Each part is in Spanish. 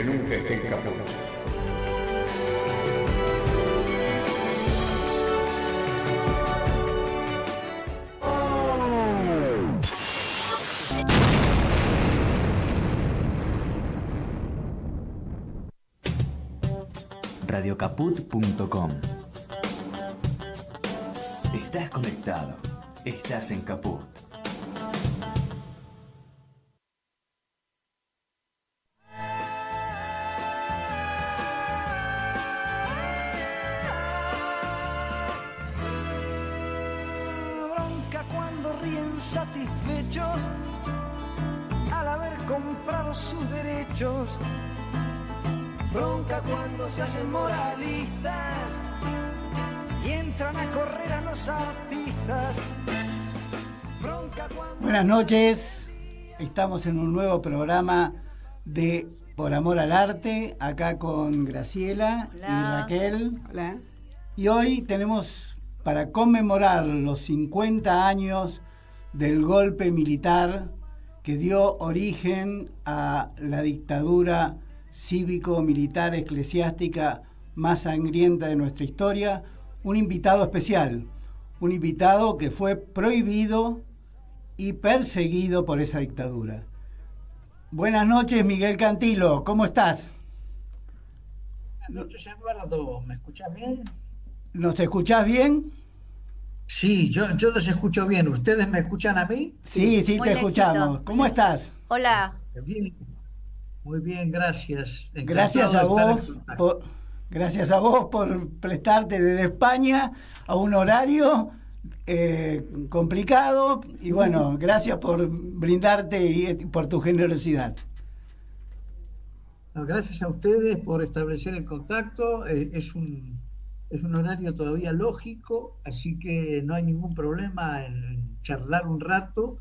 que nunca esté en Caput. Radiocaput.com. Estás conectado. Estás en Caput. Bronca cuando ríen satisfechos al haber comprado sus derechos. Bronca cuando se hacen moralistas y entran a correr a los artistas. Bronca cuando... Buenas noches, estamos en un nuevo programa de Por Amor al Arte, acá con Graciela. Hola. Y Raquel. Hola. Y hoy tenemos para conmemorar los 50 años del golpe militar que dio origen a la dictadura cívico-militar eclesiástica más sangrienta de nuestra historia, un invitado especial, un invitado que fue prohibido y perseguido por esa dictadura. Buenas noches, Miguel Cantilo, ¿cómo estás? Buenas noches, Eduardo, ¿me escuchás bien? ¿Nos escuchás bien? Sí, yo los escucho bien. ¿Ustedes me escuchan a mí? Sí, te escuchamos. ¿Cómo estás? Hola. Bien. Muy bien, gracias. Gracias a vos por prestarte desde España a un horario complicado y bueno, gracias por brindarte y por tu generosidad. No, gracias a ustedes por establecer el contacto. Es un horario todavía lógico, así que no hay ningún problema en charlar un rato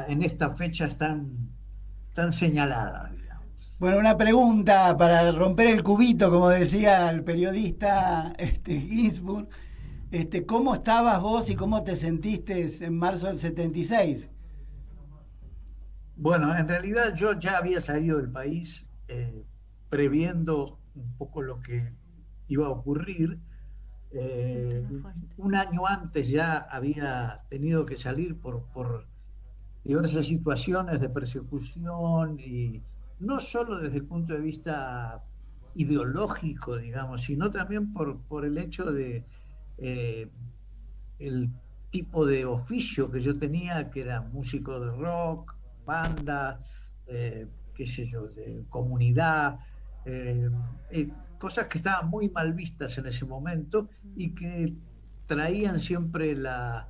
en esta fecha tan señalada. Bueno, una pregunta para romper el cubito, como decía el periodista Ginsburg. ¿Cómo estabas vos y cómo te sentiste en marzo del 76? Bueno, en realidad yo ya había salido del país previendo un poco lo que iba a ocurrir. Un año antes ya había tenido que salir por diversas situaciones de persecución y no solo desde el punto de vista ideológico, digamos, sino también por el hecho de el tipo de oficio que yo tenía, que era músico de rock, banda, qué sé yo, de comunidad, cosas que estaban muy mal vistas en ese momento y que traían siempre la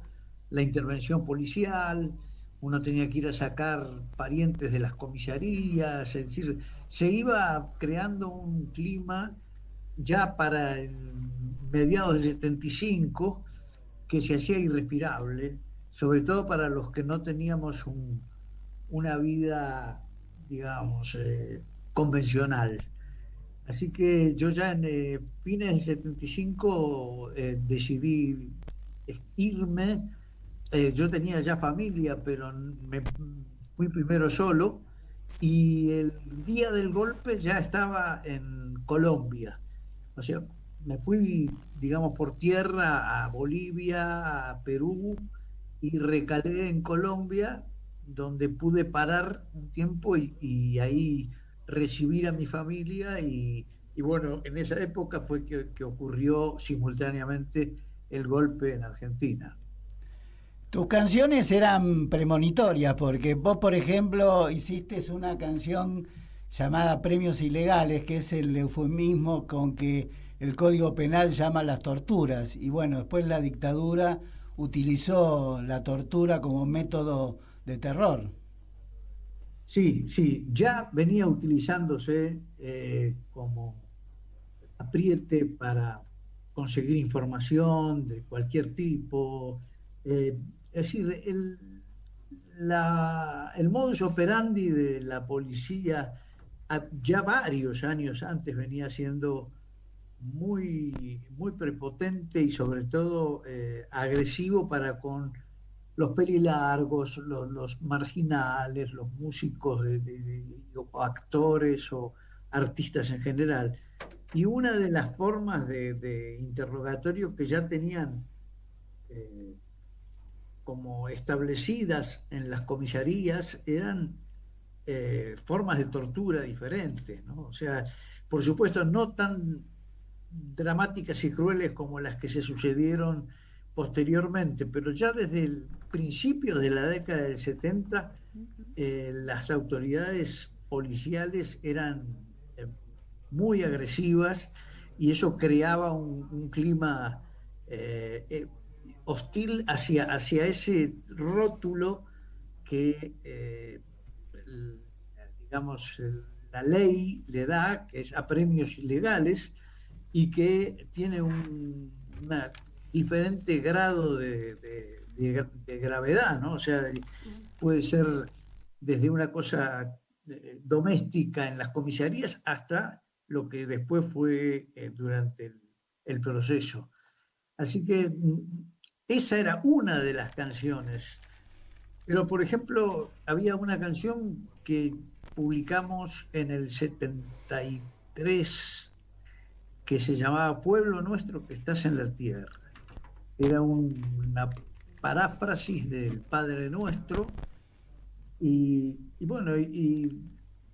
intervención policial. Uno tenía que ir a sacar parientes de las comisarías, es decir, se iba creando un clima ya para mediados del 75 que se hacía irrespirable, sobre todo para los que no teníamos una vida, digamos, convencional. Así que yo ya en fines del 75 decidí irme. Yo tenía ya familia, pero me fui primero solo y el día del golpe ya estaba en Colombia. O sea, me fui, digamos, por tierra a Bolivia, a Perú y recalé en Colombia, donde pude parar un tiempo y ahí recibir a mi familia y bueno, en esa época fue que ocurrió simultáneamente el golpe en Argentina. Tus canciones eran premonitorias, porque vos, por ejemplo, hiciste una canción llamada Premios Ilegales, que es el eufemismo con que el Código Penal llama las torturas. Y bueno, después la dictadura utilizó la tortura como método de terror. Sí, ya venía utilizándose como apriete para conseguir información de cualquier tipo. Es decir, el modus operandi de la policía ya varios años antes venía siendo muy prepotente y sobre todo agresivo para con los pelilargos, los marginales, los músicos o actores o artistas en general. Y una de las formas de interrogatorio que ya tenían como establecidas en las comisarías eran formas de tortura diferentes, ¿no? O sea, por supuesto, no tan dramáticas y crueles como las que se sucedieron posteriormente, pero ya desde el principio de la década del 70, las autoridades policiales eran muy agresivas y eso creaba un clima hostil hacia ese rótulo que, digamos, la ley le da, que es apremios ilegales, y que tiene un diferente grado de gravedad, ¿no? O sea, puede ser desde una cosa doméstica en las comisarías hasta lo que después fue durante el proceso. Así que esa era una de las canciones. Pero, por ejemplo, había una canción que publicamos en el 73 que se llamaba Pueblo Nuestro que estás en la tierra. Era una paráfrasis del Padre Nuestro y bueno, y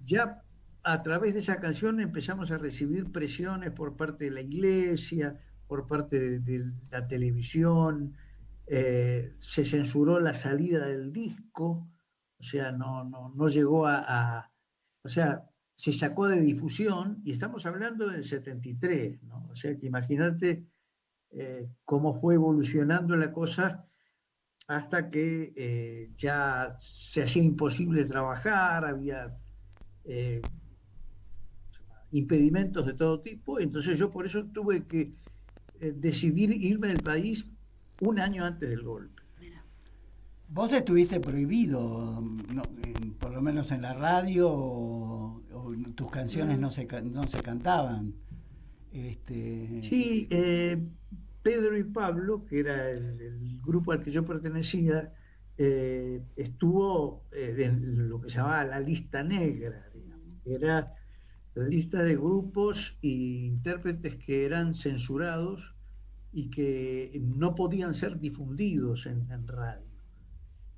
ya a través de esa canción empezamos a recibir presiones por parte de la iglesia, por parte de la televisión, se censuró la salida del disco, o sea, no llegó o sea, se sacó de difusión, y estamos hablando del 73, ¿no? O sea, que imagínate cómo fue evolucionando la cosa hasta que ya se hacía imposible trabajar, había impedimentos de todo tipo, entonces yo por eso tuve que decidir irme del país un año antes del golpe. Vos estuviste prohibido, no, por lo menos en la radio, o tus canciones no se cantaban. Sí, Pedro y Pablo, que era el grupo al que yo pertenecía, estuvo en lo que se llamaba la lista negra, digamos. Era la lista de grupos e intérpretes que eran censurados y que no podían ser difundidos en radio.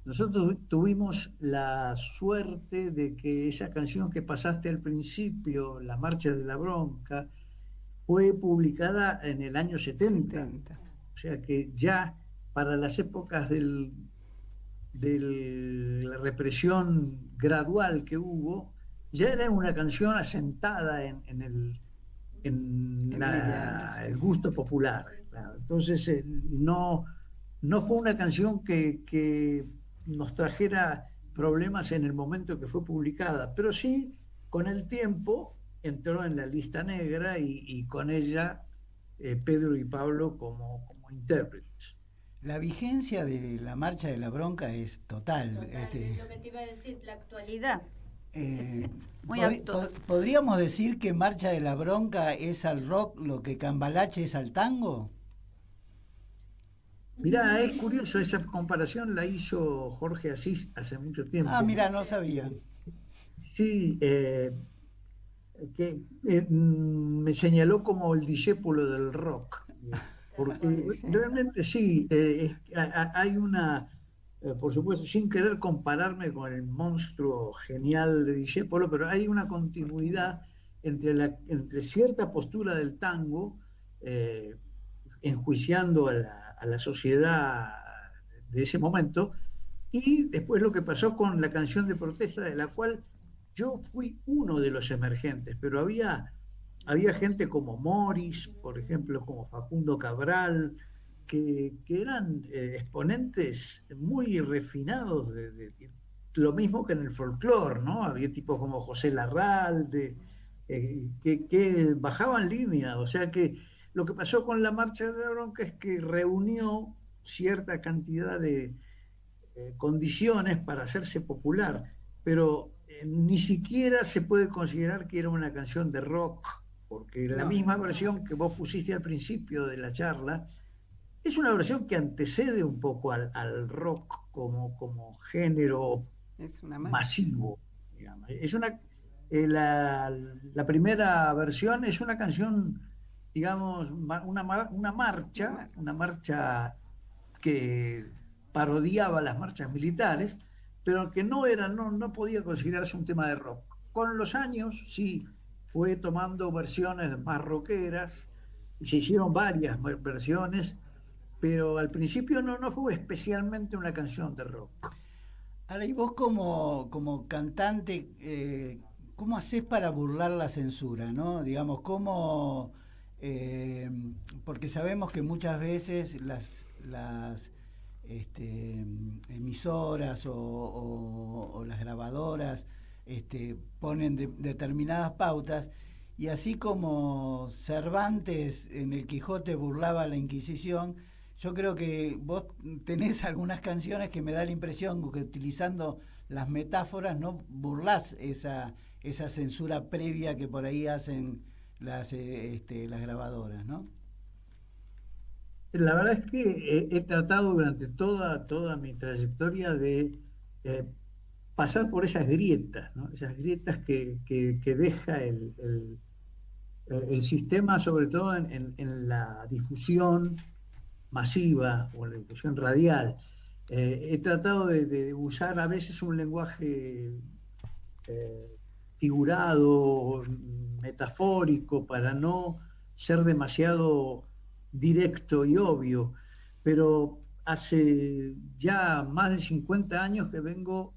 Nosotros tuvimos la suerte de que esa canción que pasaste al principio, La Marcha de la Bronca, fue publicada en el año 70. O sea que ya para las épocas de la represión gradual que hubo, ya era una canción asentada en el gusto popular. Claro. Entonces no fue una canción que nos trajera problemas en el momento que fue publicada, pero sí, con el tiempo entró en la lista negra y con ella Pedro y Pablo como intérpretes. La vigencia de la Marcha de la Bronca es total. Lo que te iba a decir, la actualidad. ¿Podríamos decir que Marcha de la Bronca es al rock lo que Cambalache es al tango? Mirá, es curioso, esa comparación la hizo Jorge Asís hace mucho tiempo. Ah, mirá, no sabía. Sí, me señaló como el discípulo del rock, porque realmente sí, hay una, por supuesto, sin querer compararme con el monstruo genial de Discépolo, pero hay una continuidad entre cierta postura del tango, enjuiciando a la sociedad de ese momento, y después lo que pasó con la canción de protesta, de la cual yo fui uno de los emergentes, pero había gente como Morris, por ejemplo, como Facundo Cabral, que eran exponentes muy refinados, lo mismo que en el folclore, ¿no? Había tipos como José Larralde, que bajaban línea, o sea que lo que pasó con la Marcha de la Bronca es que reunió cierta cantidad de condiciones para hacerse popular, pero ni siquiera se puede considerar que era una canción de rock, porque la misma versión que vos pusiste al principio de la charla es una versión que antecede un poco al rock como género masivo, digamos. Es La primera versión es una canción, digamos, una marcha que parodiaba las marchas militares, pero que no podía considerarse un tema de rock. Con los años sí fue tomando versiones más rockeras, y se hicieron varias versiones, pero al principio no fue especialmente una canción de rock. Ahora, y vos como cantante, ¿cómo haces para burlar la censura, no? Digamos, ¿cómo...? Porque sabemos que muchas veces las emisoras o las grabadoras ponen determinadas pautas, y así como Cervantes en el Quijote burlaba la Inquisición, yo creo que vos tenés algunas canciones que me da la impresión que utilizando las metáforas no burlás esa censura previa que por ahí hacen las grabadoras, ¿no? La verdad es que he tratado durante toda mi trayectoria de pasar por esas grietas, ¿no? Esas grietas que deja el sistema, sobre todo en la difusión masiva o en la difusión radial. He tratado de usar a veces un lenguaje figurado, metafórico, para no ser demasiado directo y obvio, pero hace ya más de 50 años que vengo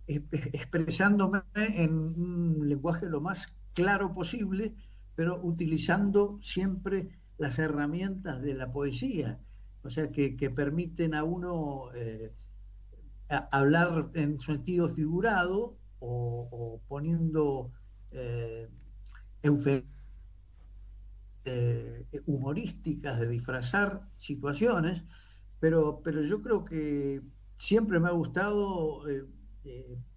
expresándome en un lenguaje lo más claro posible, pero utilizando siempre las herramientas de la poesía, o sea, que permiten a uno hablar en sentido figurado o poniendo humorísticas de disfrazar situaciones, pero yo creo que siempre me ha gustado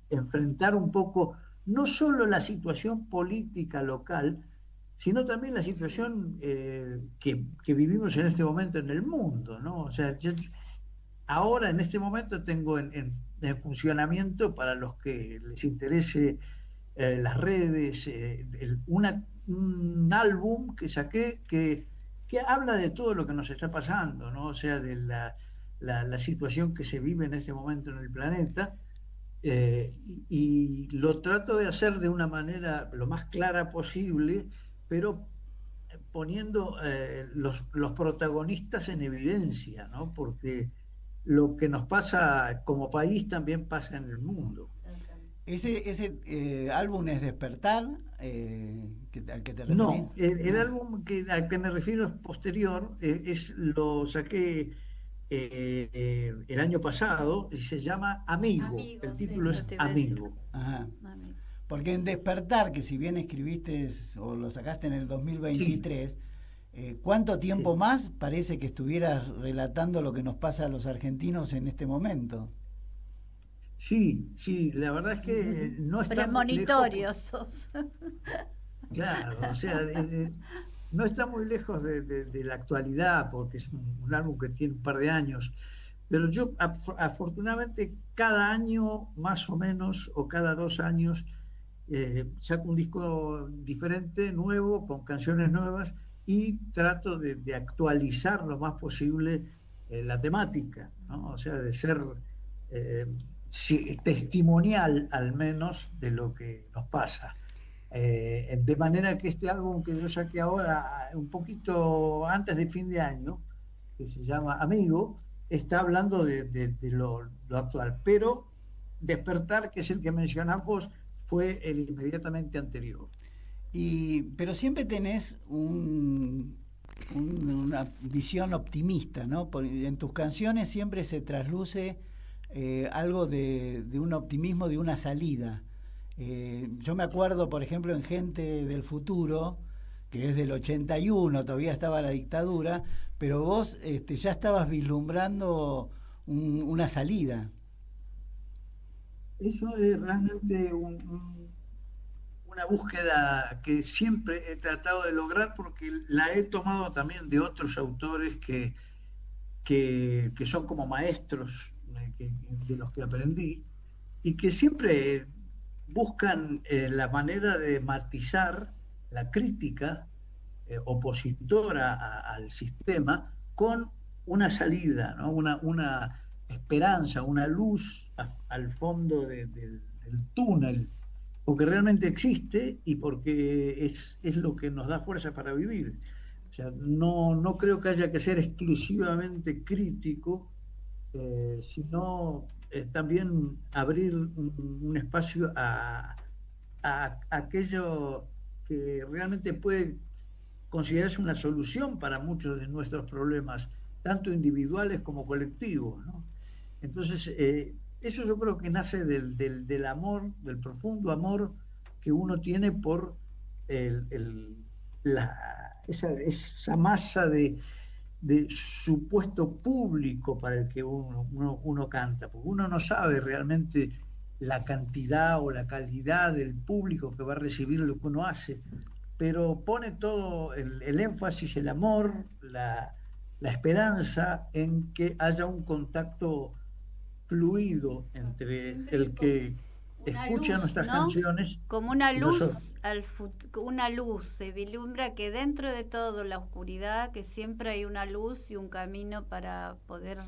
enfrentar un poco no solo la situación política local, sino también la situación que vivimos en este momento en el mundo, ¿no? O sea, yo ahora en este momento tengo en funcionamiento, para los que les interese las redes, un álbum que saqué que habla de todo lo que nos está pasando, ¿no? O sea, de la situación que se vive en este momento en el planeta, y lo trato de hacer de una manera lo más clara posible, pero poniendo los protagonistas en evidencia, ¿no? Porque lo que nos pasa como país también pasa en el mundo. ¿Ese álbum es Despertar, al que te referís? No, el álbum al que me refiero es posterior, lo saqué el año pasado y se llama Amigo. El título es Amigo. Ajá. Porque en Despertar, que si bien escribiste o lo sacaste en el 2023, ¿cuánto tiempo más parece que estuvieras relatando lo que nos pasa a los argentinos en este momento? Sí, la verdad es que no está premonitorio sos. Claro, o sea, no está muy lejos de la actualidad, porque es un álbum que tiene un par de años, pero yo afortunadamente cada año más o menos, o cada 2 años, saco un disco diferente, nuevo, con canciones nuevas, y trato de actualizar lo más posible la temática, ¿no? O sea, de ser testimonial al menos de lo que nos pasa. De manera que este álbum que yo saqué ahora, un poquito antes de fin de año, que se llama Amigo, está hablando de lo actual, pero Despertar, que es el que mencionás vos, fue el inmediatamente anterior. Pero siempre tenés una visión optimista, ¿no? En tus canciones siempre se trasluce algo de un optimismo, de una salida. Yo me acuerdo, por ejemplo, en Gente del Futuro, que es del 81, todavía estaba la dictadura, pero vos ya estabas vislumbrando una salida. Eso es realmente una búsqueda que siempre he tratado de lograr, porque la he tomado también de otros autores que son como maestros de los que aprendí, y que siempre buscan la manera de matizar la crítica opositora al sistema con una salida, ¿no? Una esperanza, una luz al fondo del túnel, porque realmente existe y porque es lo que nos da fuerza para vivir. O sea, no creo que haya que ser exclusivamente crítico, sino también abrir un espacio a aquello que realmente puede considerarse una solución para muchos de nuestros problemas, tanto individuales como colectivos, ¿no? Entonces, eso yo creo que nace del amor, del profundo amor que uno tiene por esa masa de supuesto público para el que uno canta, porque uno no sabe realmente la cantidad o la calidad del público que va a recibir lo que uno hace, pero pone todo el énfasis, el amor, la esperanza en que haya un contacto fluido entre el que escucha luz, nuestras ¿no? canciones Como una y luz, nosotros. una luz, se vislumbra que dentro de todo la oscuridad, que siempre hay una luz y un camino para poder,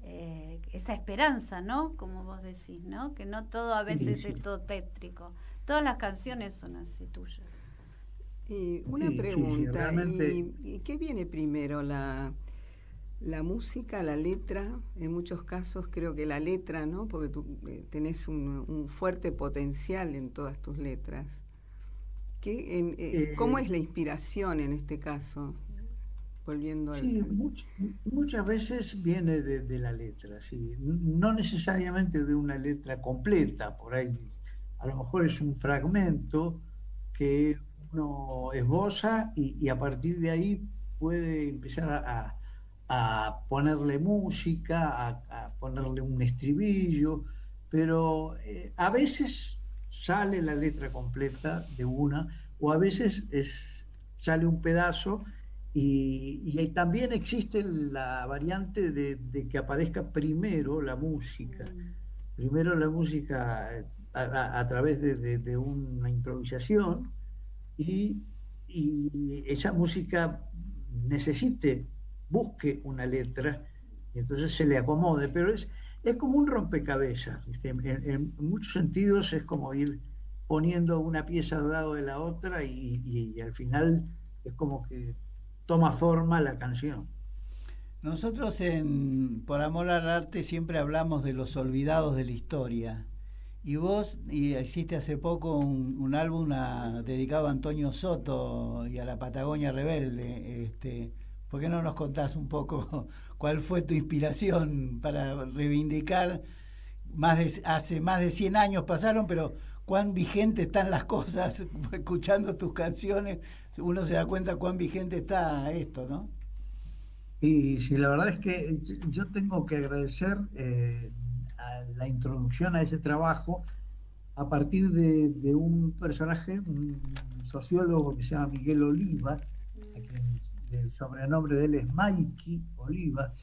esa esperanza, ¿no? Como vos decís, ¿no? Que no todo a veces Sí. es todo tétrico. Todas las canciones son así tuyas. Y una Sí, pregunta, realmente. ¿y qué viene primero, la música, la letra? En muchos casos creo que la letra, ¿no? Porque tú tenés un fuerte potencial en todas tus letras. ¿Cómo es la inspiración en este caso? Volviendo Sí, muchas veces viene de la letra, sí. No necesariamente de una letra completa, por ahí a lo mejor es un fragmento que uno esboza y a partir de ahí puede empezar a ponerle música, a ponerle un estribillo, pero a veces sale la letra completa de una, o a veces sale un pedazo. Y también existe la variante de que aparezca primero la música. Primero la música a través de una improvisación y esa música busque una letra y entonces se le acomode. Pero es como un rompecabezas, ¿viste? En muchos sentidos es como ir poniendo una pieza al lado de la otra y al final es como que toma forma la canción. Nosotros Por Amor al Arte siempre hablamos de los olvidados de la historia. Y vos hiciste hace poco un álbum dedicado a Antonio Soto y a la Patagonia Rebelde. ¿Por qué no nos contás un poco cuál fue tu inspiración para reivindicar? Hace más de 100 años pasaron, pero cuán vigente están las cosas. Escuchando tus canciones, uno se da cuenta cuán vigente está esto, ¿no? Y sí, la verdad es que yo tengo que agradecer a la introducción a ese trabajo a partir de un personaje, un sociólogo que se llama Miguel Oliva, a quien el sobrenombre de él es Mikey Oliva,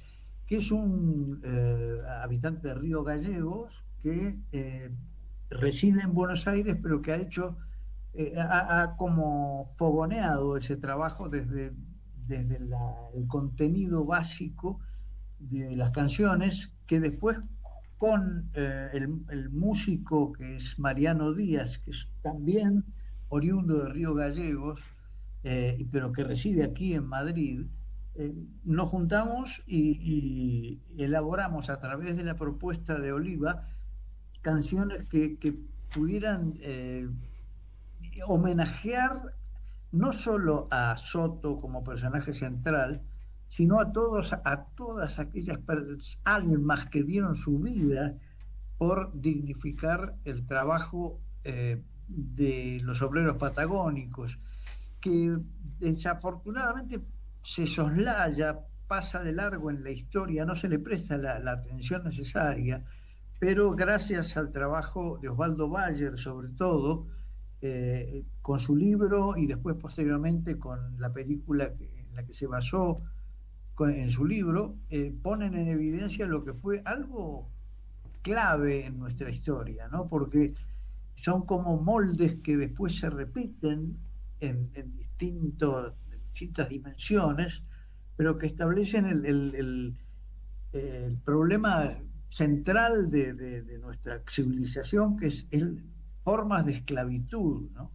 que es un habitante de Río Gallegos que reside en Buenos Aires, pero que ha como fogoneado ese trabajo desde el contenido básico de las canciones, que después con el músico que es Mariano Díaz, que es también oriundo de Río Gallegos, pero que reside aquí en Madrid, nos juntamos y elaboramos a través de la propuesta de Oliva canciones que pudieran homenajear no solo a Soto como personaje central, sino a todas aquellas almas que dieron su vida por dignificar el trabajo de los obreros patagónicos, que desafortunadamente se soslaya, pasa de largo en la historia, no se le presta la atención necesaria, pero gracias al trabajo de Osvaldo Bayer, sobre todo, con su libro y después posteriormente con la película en la que se basó en su libro, ponen en evidencia lo que fue algo clave en nuestra historia, ¿no? Porque son como moldes que después se repiten en distintas dimensiones, pero que establecen el problema central de nuestra civilización, que es formas de esclavitud, ¿no?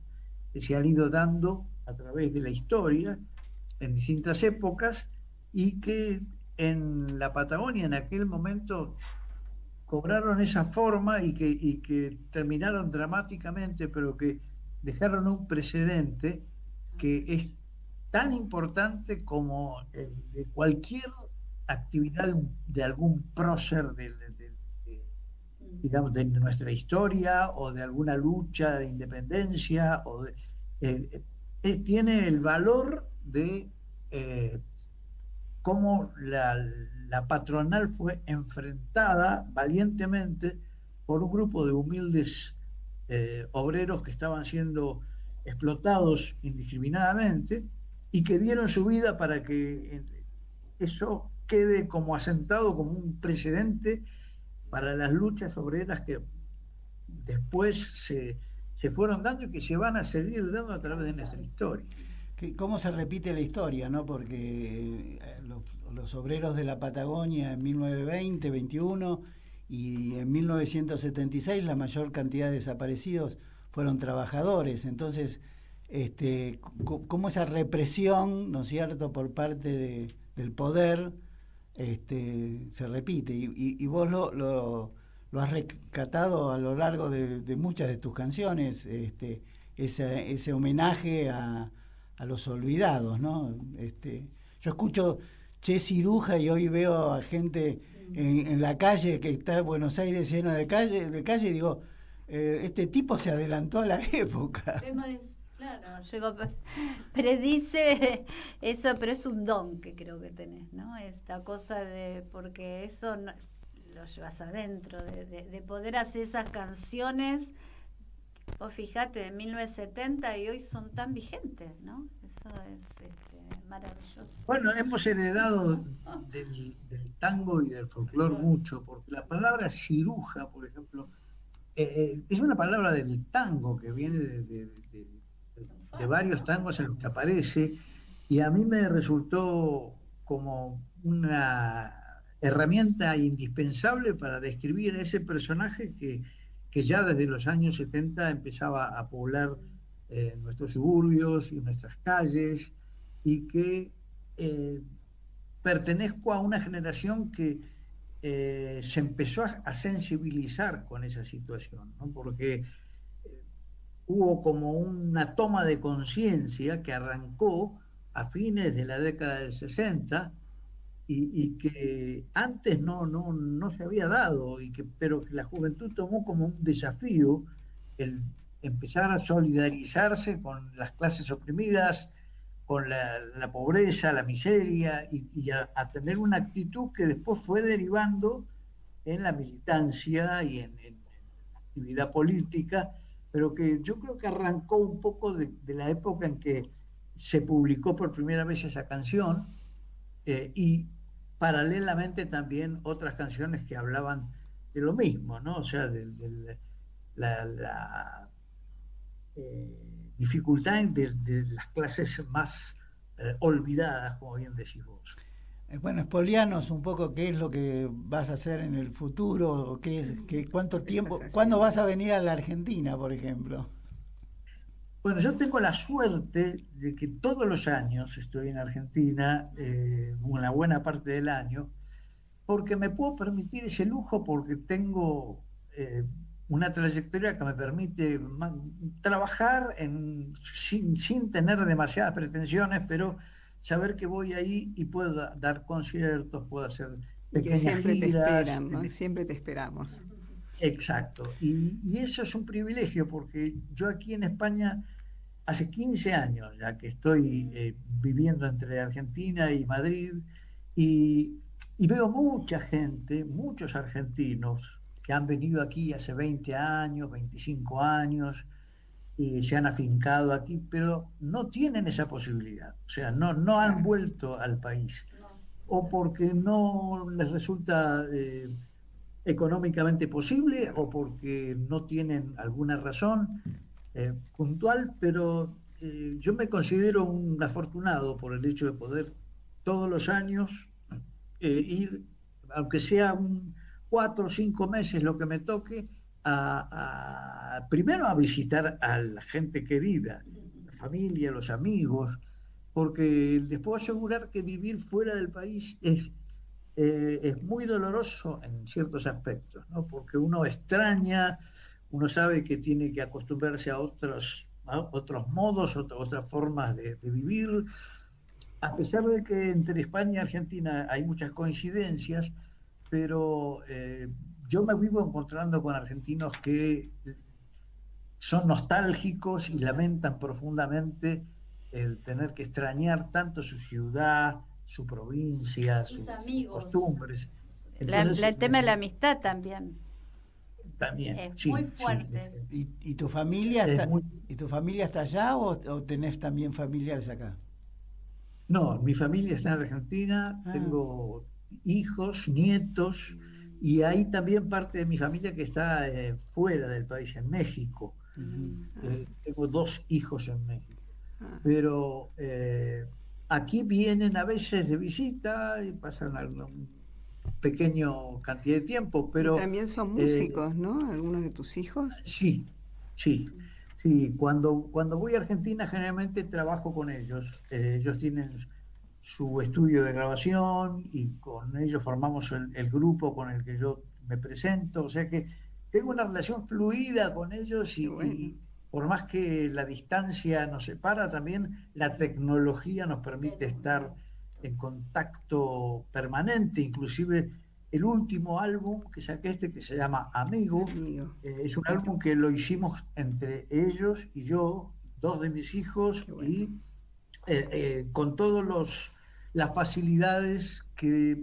Que se han ido dando a través de la historia en distintas épocas y que en la Patagonia en aquel momento cobraron esa forma y que terminaron dramáticamente, pero que dejaron un precedente que es tan importante como de cualquier actividad de algún prócer digamos, de nuestra historia o de alguna lucha de independencia, tiene el valor de cómo la patronal fue enfrentada valientemente por un grupo de humildes obreros que estaban siendo explotados indiscriminadamente y que dieron su vida para que eso quede como asentado como un precedente para las luchas obreras que después se fueron dando y que se van a seguir dando a través de nuestra historia. ¿Cómo se repite la historia, no? Porque los obreros de la Patagonia en 1920, 21 y en 1976 la mayor cantidad de desaparecidos fueron trabajadores. Entonces, cómo esa represión, ¿no es cierto?, por parte del poder se repite. Y vos lo has rescatado a lo largo de muchas de tus canciones, ese homenaje a los olvidados, ¿no? Yo escucho Che Ciruja y hoy veo a gente en la calle, que está Buenos Aires lleno de calle y digo, este tipo se adelantó a la época. Claro, predice eso, pero es un don que creo que tenés, ¿no? Esta cosa porque eso lo llevas adentro, de poder hacer esas canciones. Vos fijate, de 1970 y hoy son tan vigentes, ¿no? Eso es maravilloso. Bueno, hemos heredado del tango y del folclore mucho, porque la palabra ciruja, por ejemplo, es una palabra del tango que viene de varios tangos en los que aparece, y a mí me resultó como una herramienta indispensable para describir a ese personaje que ya desde los años 70 empezaba a poblar nuestros suburbios y nuestras calles, y que pertenezco a una generación que se empezó a sensibilizar con esa situación, ¿no? Porque hubo como una toma de conciencia que arrancó a fines de la década del 60 y que antes no se había dado, pero que la juventud tomó como un desafío el empezar a solidarizarse con las clases oprimidas, con la pobreza, la miseria, y a tener una actitud que después fue derivando en la militancia y en la actividad política, pero que yo creo que arrancó un poco de la época en que se publicó por primera vez esa canción, y paralelamente también otras canciones que hablaban de lo mismo, ¿no? O sea, de la dificultad de las clases más olvidadas, como bien decís vos. Bueno, expolianos un poco qué es lo que vas a hacer en el futuro, cuánto tiempo, ¿cuándo vas a venir a la Argentina, por ejemplo? Bueno, yo tengo la suerte de que todos los años estoy en Argentina, una buena parte del año, porque me puedo permitir ese lujo, porque tengo una trayectoria que me permite trabajar sin tener demasiadas pretensiones, pero saber que voy ahí y puedo dar conciertos, puedo hacer pequeñas siempre giras. Te esperan, ¿no? Siempre te esperamos. Exacto, y eso es un privilegio, porque yo aquí en España hace 15 años ya que estoy viviendo entre Argentina y Madrid, y veo mucha gente, muchos argentinos que han venido aquí hace 20 años, 25 años, y se han afincado aquí, pero no tienen esa posibilidad, o sea, no han vuelto al país, o porque no les resulta económicamente posible o porque no tienen alguna razón puntual, pero yo me considero un afortunado por el hecho de poder todos los años ir, aunque sea 4 o 5 meses lo que me toque, primero a visitar a la gente querida, la familia, los amigos, porque les puedo asegurar que vivir fuera del país es muy doloroso en ciertos aspectos, ¿no? Porque uno extraña, uno sabe que tiene que acostumbrarse a otros modos, otras formas de vivir, a pesar de que entre España y Argentina hay muchas coincidencias, pero yo me vivo encontrando con argentinos que son nostálgicos y lamentan profundamente el tener que extrañar tanto su ciudad, su provincia, sus costumbres. Entonces, el tema de la amistad también. También, es muy fuerte. Sí. ¿Y tu familia ¿Y tu familia está allá o tenés también familiares acá? No, mi familia está en Argentina, tengo hijos, nietos, y hay también parte de mi familia que está fuera del país, en México. Tengo 2 hijos en México. Pero aquí vienen a veces de visita y pasan un pequeño cantidad de tiempo, pero... Y también son músicos, ¿no? ¿Algunos de tus hijos? Sí. Cuando voy a Argentina generalmente trabajo con ellos. Ellos tienen su estudio de grabación y con ellos formamos el grupo con el que yo me presento. O sea que tengo una relación fluida con ellos y por más que la distancia nos separa, también la tecnología nos permite estar en contacto permanente. Inclusive el último álbum que saqué, que se llama Amigo, es un álbum que lo hicimos entre ellos y yo, 2 de mis hijos, y con todas las facilidades que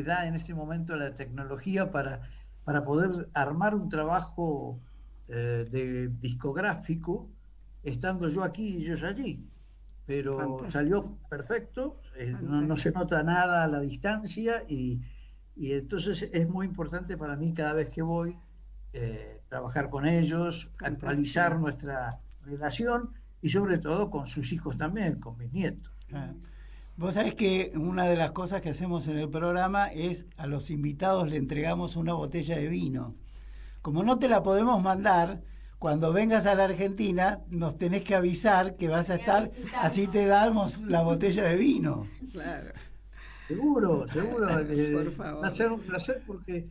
da en este momento la tecnología para poder armar un trabajo de discográfico, estando yo aquí y ellos allí. Pero fantástico. Salió perfecto, no se nota nada a la distancia y entonces es muy importante para mí cada vez que voy trabajar con ellos, actualizar nuestra relación y sobre todo con sus hijos también, con mis nietos. Vos sabés que una de las cosas que hacemos en el programa es a los invitados le entregamos una botella de vino. Como no te la podemos mandar, cuando vengas a la Argentina nos tenés que avisar que vas a estar, así te damos la botella de vino. Claro. Seguro. Por favor. Va a ser un placer porque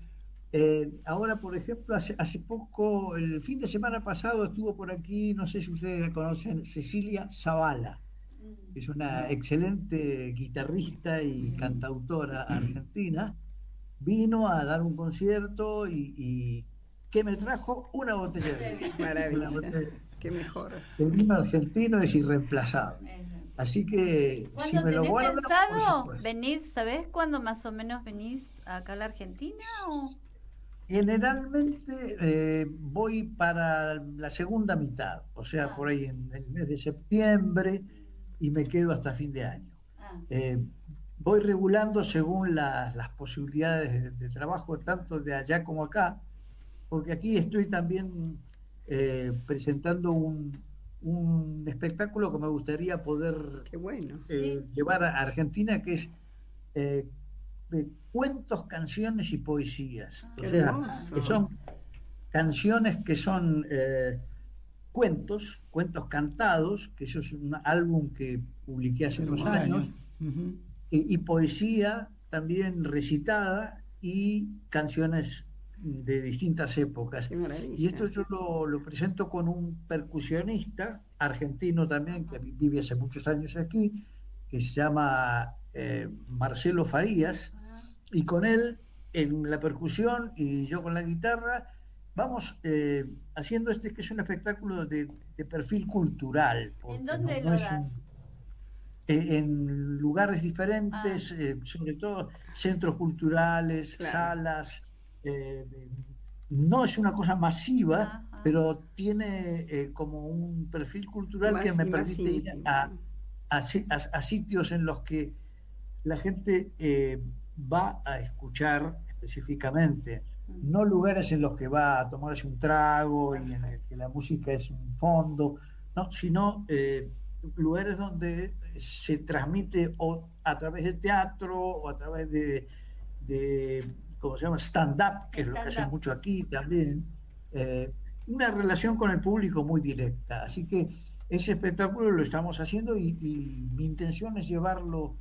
ahora, por ejemplo, hace poco, el fin de semana pasado estuvo por aquí, no sé si ustedes la conocen, Cecilia Zavala. Es una excelente guitarrista y cantautora argentina. Vino a dar un concierto y ¿qué me trajo? Una botella de vino. Maravilla. Qué mejor. El vino argentino es irreemplazable. Así que si me lo guardan, pensado venir, ¿sabés cuándo más o menos venís acá a la Argentina? ¿O? Generalmente voy para la segunda mitad, o sea, por ahí en el mes de septiembre y me quedo hasta fin de año. Voy regulando según las posibilidades de trabajo, tanto de allá como acá, porque aquí estoy también presentando un espectáculo que me gustaría poder llevar a Argentina, que es de cuentos, canciones y poesías. O sea, que son canciones que son cuentos cantados, que eso es un álbum que publiqué hace unos años, y poesía también recitada y canciones de distintas épocas. Y esto yo lo presento con un percusionista argentino también, que vive hace muchos años aquí, que se llama Marcelo Farías, y con él en la percusión y yo con la guitarra vamos haciendo que es un espectáculo de perfil cultural. ¿En dónde lo das? En lugares diferentes, sobre todo centros culturales, salas. No es una cosa masiva, pero tiene como un perfil cultural que me permite ir a sitios en los que la gente va a escuchar específicamente, no lugares en los que va a tomarse un trago y en el que la música es un fondo, no, sino lugares donde se transmite o a través de teatro o a través de ¿cómo se llama? Stand-up, que es lo que hacen mucho aquí también. Una relación con el público muy directa. Así que ese espectáculo lo estamos haciendo y mi intención es llevarlo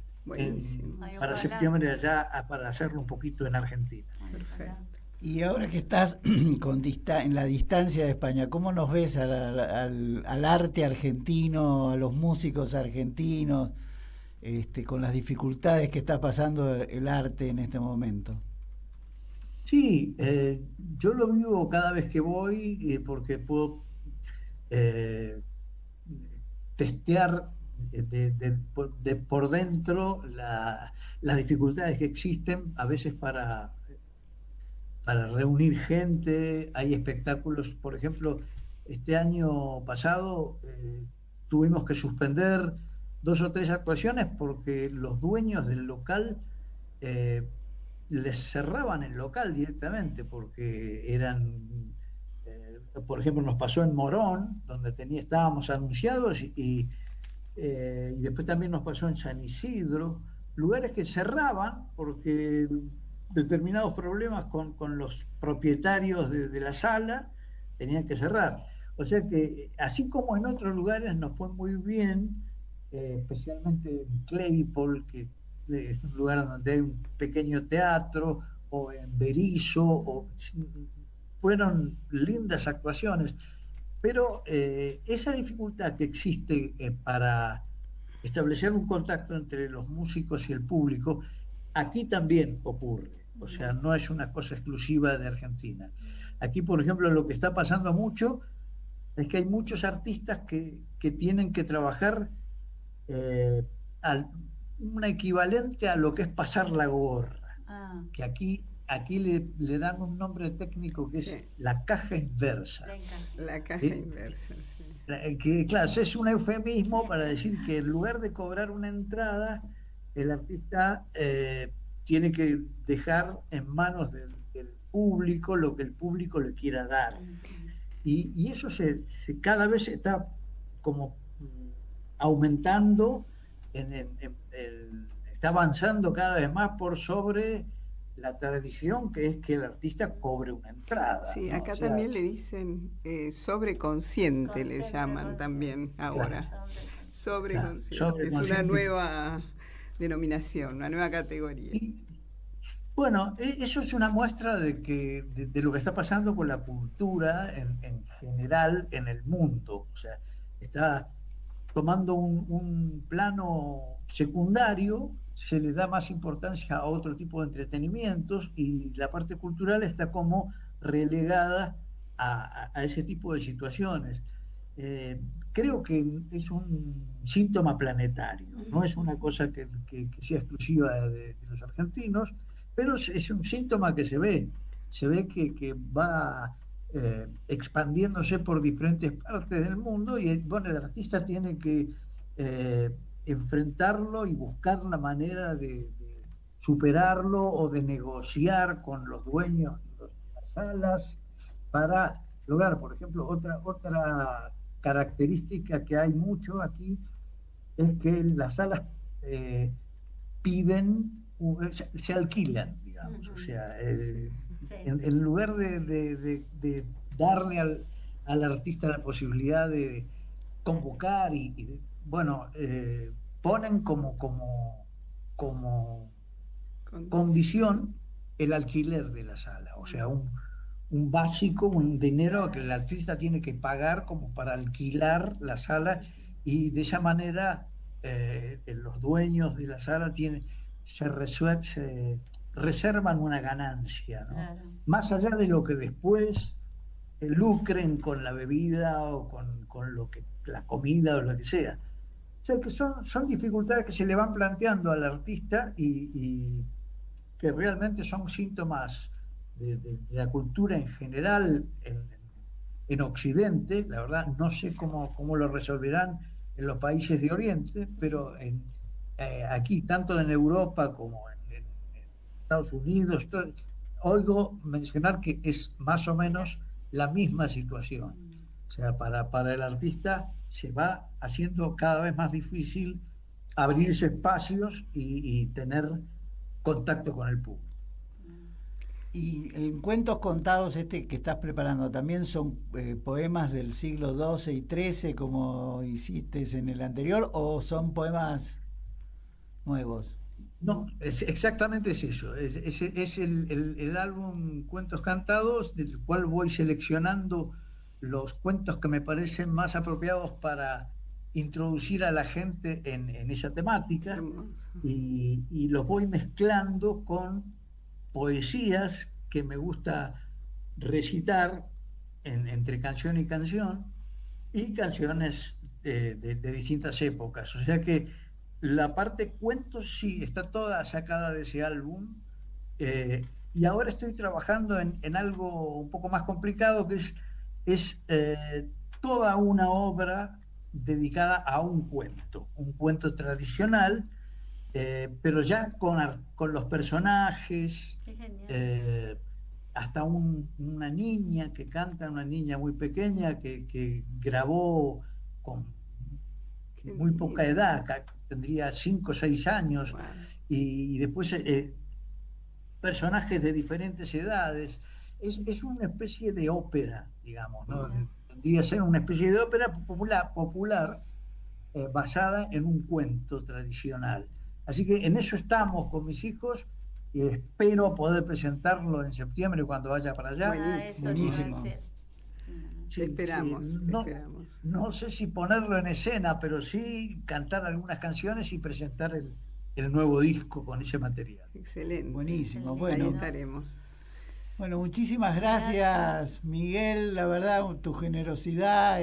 para septiembre allá para hacerlo un poquito en Argentina. Perfecto. Y ahora que estás en la distancia de España, ¿cómo nos ves al arte argentino, a los músicos argentinos, con las dificultades que está pasando el arte en este momento? Sí, yo lo vivo cada vez que voy porque puedo testear de por dentro las dificultades que existen a veces para reunir gente. Hay espectáculos, por ejemplo, este año pasado tuvimos que suspender 2 o 3 actuaciones porque los dueños del local les cerraban el local directamente porque eran, por ejemplo, nos pasó en Morón, donde estábamos anunciados y después también nos pasó en San Isidro, lugares que cerraban porque determinados problemas con los propietarios de la sala tenían que cerrar. O sea que, así como en otros lugares nos fue muy bien, especialmente en Claypole, que es un lugar donde hay un pequeño teatro, o en Berisso, fueron lindas actuaciones, pero esa dificultad que existe para establecer un contacto entre los músicos y el público, aquí también ocurre. O sea, no es una cosa exclusiva de Argentina. Aquí, por ejemplo, lo que está pasando mucho es que hay muchos artistas que tienen que trabajar un equivalente a lo que es pasar la gorra, que aquí le dan un nombre técnico que es la caja inversa. La caja inversa, sí. Que, claro, es un eufemismo para decir que en lugar de cobrar una entrada, el artista tiene que dejar en manos del público lo que el público le quiera dar. Y eso cada vez está como aumentando, está avanzando cada vez más por sobre la tradición que es que el artista cobre una entrada. Sí, ¿no? acá también le dicen sobreconsciente, le llaman también ahora. Claro. Sobreconsciente. Sobreconsciente. Es una nueva denominación, una nueva categoría. Bueno, eso es una muestra de lo que está pasando con la cultura en general en el mundo. O sea, está tomando un plano secundario, se le da más importancia a otro tipo de entretenimientos y la parte cultural está como relegada a ese tipo de situaciones. Creo que es un síntoma planetario, no es una cosa que sea exclusiva de los argentinos, pero es un síntoma que se ve que va expandiéndose por diferentes partes del mundo y bueno, el artista tiene que enfrentarlo y buscar la manera de superarlo o de negociar con los dueños de las salas para lograr, por ejemplo, otra característica que hay mucho aquí es que las salas se alquilan, digamos, o sea, en lugar de darle al artista la posibilidad de convocar bueno, ponen como condición el alquiler de la sala, o sea, un básico, un dinero que el artista tiene que pagar como para alquilar la sala y de esa manera los dueños de la sala se reservan una ganancia, ¿no? Claro. Más allá de lo que después lucren con la bebida o con la comida o lo que sea. O sea que son dificultades que se le van planteando al artista y que realmente son síntomas de la cultura en general en Occidente. La verdad no sé cómo lo resolverán en los países de Oriente, pero aquí, tanto en Europa como en Estados Unidos, oigo mencionar que es más o menos la misma situación. O sea, para el artista se va haciendo cada vez más difícil abrirse espacios y tener contacto con el público. Y en Cuentos Contados que estás preparando, ¿también son poemas del siglo XII y XIII como hiciste en el anterior, o son poemas nuevos? No, exactamente es eso. Es el álbum Cuentos Cantados, del cual voy seleccionando los cuentos que me parecen más apropiados para introducir a la gente en esa temática, y los voy mezclando con poesías que me gusta recitar entre canción y canción, y canciones de distintas épocas. O sea que la parte cuentos sí está toda sacada de ese álbum, y ahora estoy trabajando en algo un poco más complicado, que es toda una obra dedicada a un cuento tradicional, pero ya con los personajes, hasta una niña que canta, una niña muy pequeña que grabó con muy poca edad, tendría 5 o 6 años, wow. Y después personajes de diferentes edades. Es una especie de ópera, digamos, ¿no? Tendría que ser una especie de ópera popular basada en un cuento tradicional. Así que en eso estamos con mis hijos, y espero poder presentarlo en septiembre cuando vaya para allá. Buenísimo. Sí, esperamos, sí. Esperamos. No sé si ponerlo en escena, pero sí cantar algunas canciones y presentar el nuevo disco con ese material. Excelente. Buenísimo. Excelente. Bueno, ahí estaremos. Bueno, muchísimas gracias, Miguel. La verdad, tu generosidad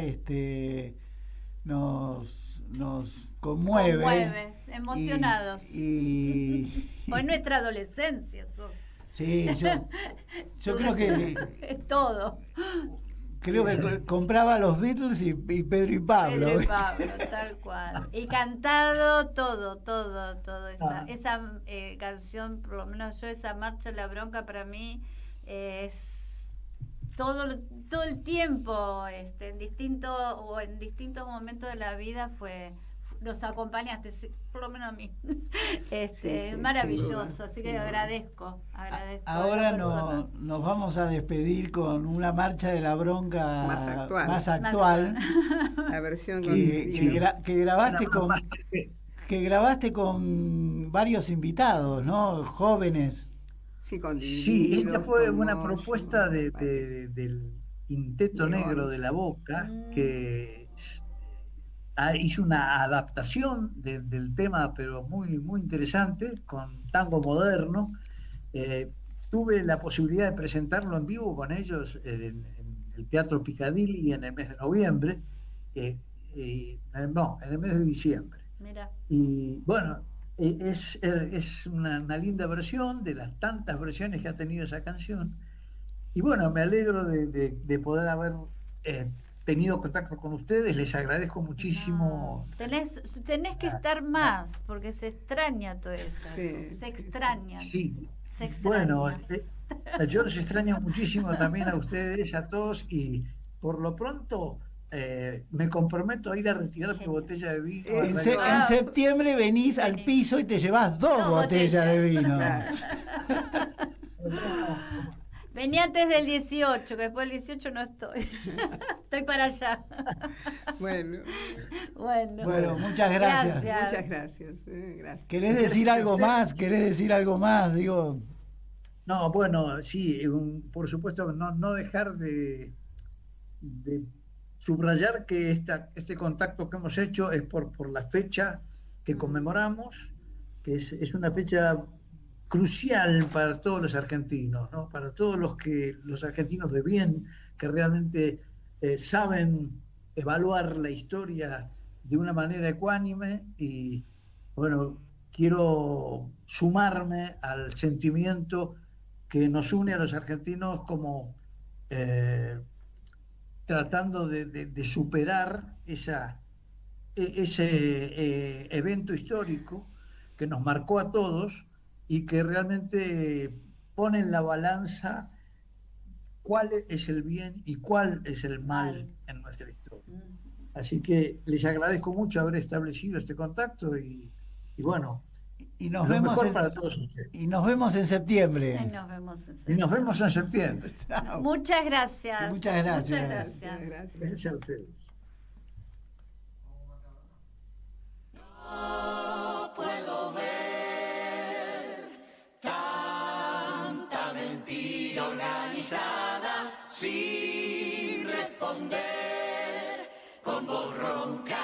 nos conmueve. Emocionados. Fue nuestra adolescencia. Sí, yo creo que... Es todo. Creo que compraba los Beatles y Pedro y Pablo. Pedro y Pablo, tal cual. Y cantado todo. Esa canción, por lo menos yo, esa Marcha de la Bronca, para mí es todo el tiempo, en distintos momentos de la vida los acompañaste, por lo menos a mí. Maravilloso, así que agradezco. Ahora nos vamos a despedir con una Marcha de la Bronca más actual. La versión que grabaste con varios invitados, ¿no? Jóvenes. Sí, esta fue una propuesta del Quinteto Negro de la Boca, que hizo una adaptación del tema, pero muy, muy interesante, con tango moderno. Tuve la posibilidad de presentarlo en vivo con ellos en el Teatro Piccadilly en el mes de noviembre, en el mes de diciembre. Mira. Y bueno, es una linda versión de las tantas versiones que ha tenido esa canción. Y bueno, me alegro de poder haber tenido contacto con ustedes, les agradezco muchísimo. Tenés que estar más, porque se extraña todo eso. Sí, se extraña. Sí. Se extraña. Bueno, yo los extraño muchísimo también a ustedes, a todos, y por lo pronto me comprometo a ir a retirar mi botella de vino. En septiembre venís al piso y te llevas 2 botellas de vino. Vení antes del 18, que después del 18 no estoy. Estoy para allá. Bueno, muchas gracias. Muchas gracias. ¿Querés decir algo más? Digo. No, bueno, sí, por supuesto, no dejar de subrayar que este contacto que hemos hecho es por la fecha que conmemoramos, que es una fecha crucial para todos los argentinos, ¿no? Para todos los argentinos de bien, que realmente saben evaluar la historia de una manera ecuánime. Y bueno, quiero sumarme al sentimiento que nos une a los argentinos, como tratando de superar ese evento histórico que nos marcó a todos y que realmente pone en la balanza cuál es el bien y cuál es el mal en nuestra historia. Así que les agradezco mucho haber establecido este contacto y bueno, y nos lo vemos mejor para todos ustedes. Y nos vemos en septiembre. Y nos vemos en septiembre. Chao. Muchas gracias. Muchas gracias. Muchas gracias. Gracias a ustedes. No puedo ver tanta mentira organizada sin responder con voz ronca.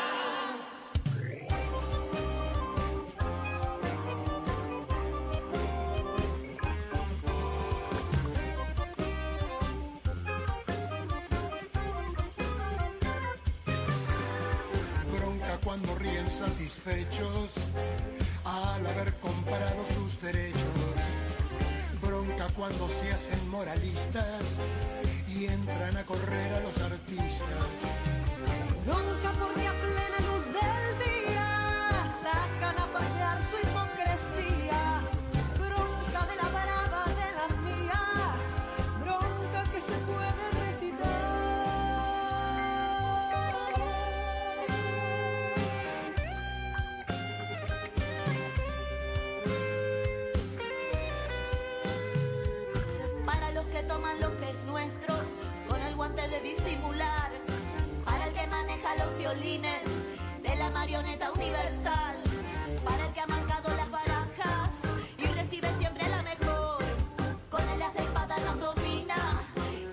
Cuando ríen satisfechos al haber comparado sus derechos. Bronca cuando se hacen moralistas y entran a correr a los artistas. Bronca porque a plena luz del día sacan a pasear su hipocresía. Bronca de la brava de la mía, bronca que se puede recitar. Toman lo que es nuestro con el guante de disimular. Para el que maneja los violines de la marioneta universal. Para el que ha marcado las barajas y recibe siempre la mejor. Con el as de espada nos domina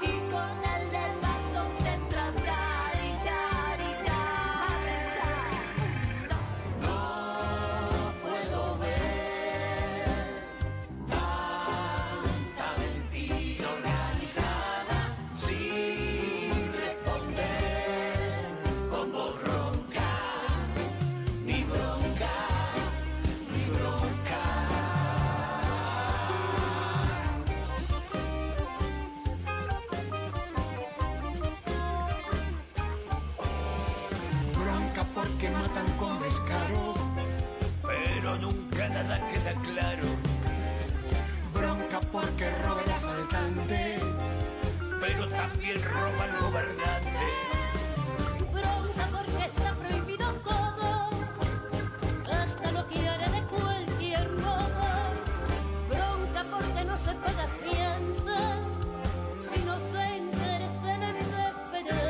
y con el del bastos se trata. No puedo ver tanta mentira organizada sin responder con voz ronca, ni bronca, ni bronca. Bronca porque matan con descaro, Pero nunca nada queda claro, bronca porque roba el asaltante, pero también roba el gobernante. Bronca porque está prohibido todo, hasta lo que haré de cualquier modo. Bronca porque no se paga fianza, si no se interesa en la esperanza.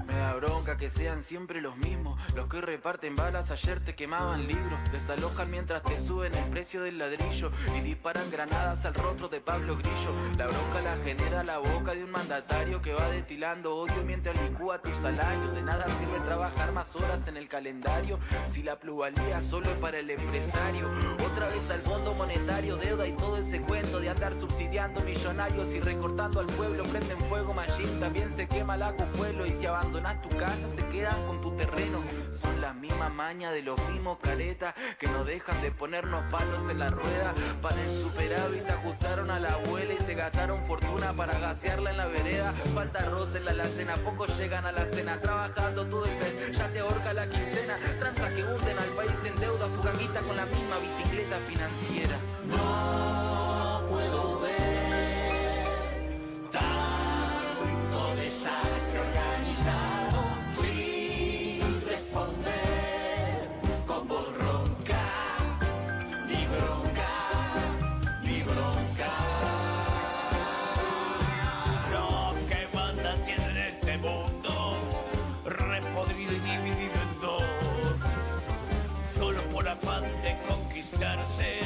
Me da bronca que sean siempre los mismos, los que reparten balas. Ayer te quemaban libros, desalojan mientras te suben el precio del ladrillo y disparan granadas al rostro de Pablo Grillo. La bronca la genera la boca de un mandatario que va destilando odio mientras licúa tu salario. De nada sirve trabajar más horas en el calendario si la plusvalía solo es para el empresario. Otra vez al Fondo Monetario, deuda y todo ese cuento de andar subsidiando millonarios y recortando al pueblo. Prenden fuego Machín, también se quema el acueducto, y si abandonas tu casa se quedan con tu terreno. Son la misma maña de los mismos caretas que no dejan de ponernos palos en la rueda. Para el superávit ajustaron a la abuela y se gastaron fortuna para gasearla en la vereda. Falta arroz en la alacena, pocos llegan a la cena. Trabajando todo el mes, ya te ahorca la quincena. Tranzas que hunden al país en deuda, fugaguita con la misma bicicleta financiera. No puedo ver tanto desastre organizado sin responder con voz ronca, ni bronca, ni bronca. No, que banda tiene este mundo, repodrido y dividido en dos, solo por afán de conquistarse,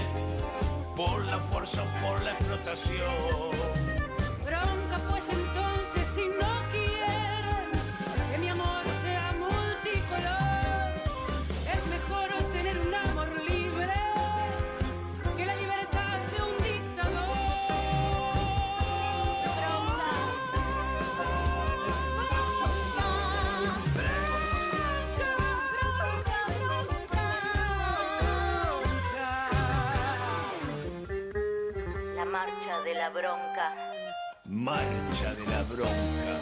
por la fuerza o por la explotación. Bronca pues entonces si no quieren que mi amor sea multicolor, es mejor tener un amor libre que la libertad de un dictador. La marcha de la bronca. Marcha de la bronca.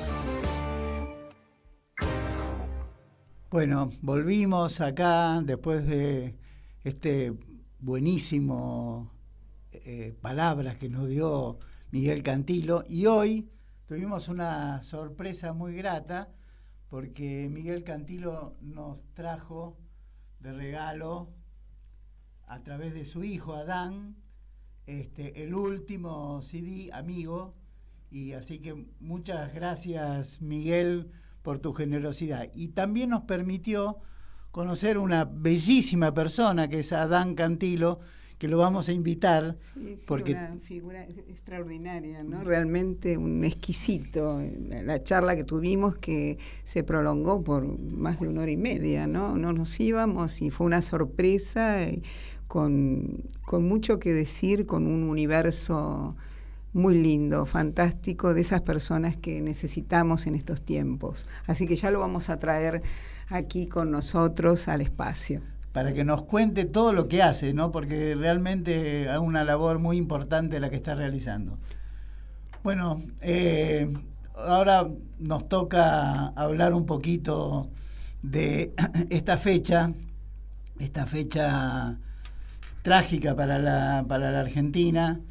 Bueno, volvimos acá después de este buenísimo palabras que nos dio Miguel Cantilo, y hoy tuvimos una sorpresa muy grata porque Miguel Cantilo nos trajo de regalo a través de su hijo Adán el último CD, Amigo, y así que muchas gracias, Miguel, por tu generosidad. Y también nos permitió conocer una bellísima persona que es Adán Cantilo, que lo vamos a invitar. Sí, porque una figura extraordinaria, ¿no? Realmente un exquisito. La charla que tuvimos, que se prolongó por más de 1 hora y media, ¿no? No nos íbamos y fue una sorpresa con mucho que decir, con un universo muy lindo, fantástico, de esas personas que necesitamos en estos tiempos. Así que ya lo vamos a traer aquí con nosotros al espacio. Para que nos cuente todo lo que hace, ¿no? Porque realmente es una labor muy importante la que está realizando. Bueno, ahora nos toca hablar un poquito de esta fecha trágica para la Argentina,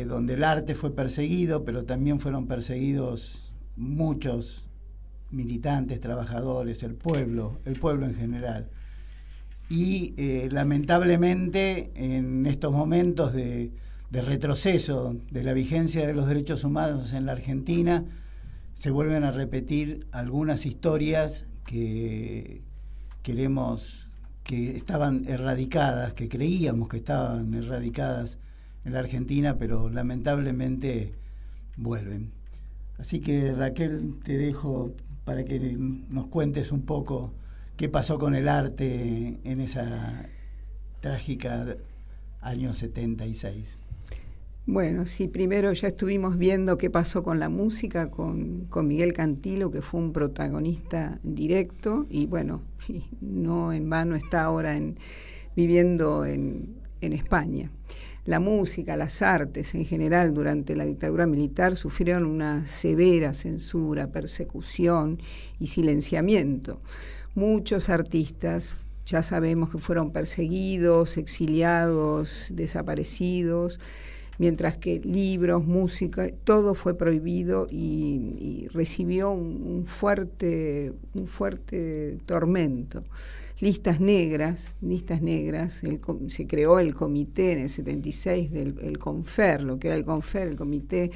donde el arte fue perseguido, pero también fueron perseguidos muchos militantes, trabajadores, el pueblo en general. Y lamentablemente en estos momentos de retroceso de la vigencia de los derechos humanos en la Argentina, se vuelven a repetir algunas historias que estaban erradicadas, que creíamos que estaban erradicadas en la Argentina, pero lamentablemente vuelven. Así que, Raquel, te dejo para que nos cuentes un poco qué pasó con el arte en esa trágica año 76. Bueno, sí, primero ya estuvimos viendo qué pasó con la música, con Miguel Cantilo, que fue un protagonista directo, y bueno, no en vano está ahora viviendo en España. La música, las artes en general durante la dictadura militar sufrieron una severa censura, persecución y silenciamiento. Muchos artistas, ya sabemos que fueron perseguidos, exiliados, desaparecidos, mientras que libros, música, todo fue prohibido y recibió un fuerte tormento. Listas negras, se creó el comité en el 76 del CONFER, lo que era el CONFER, el Comité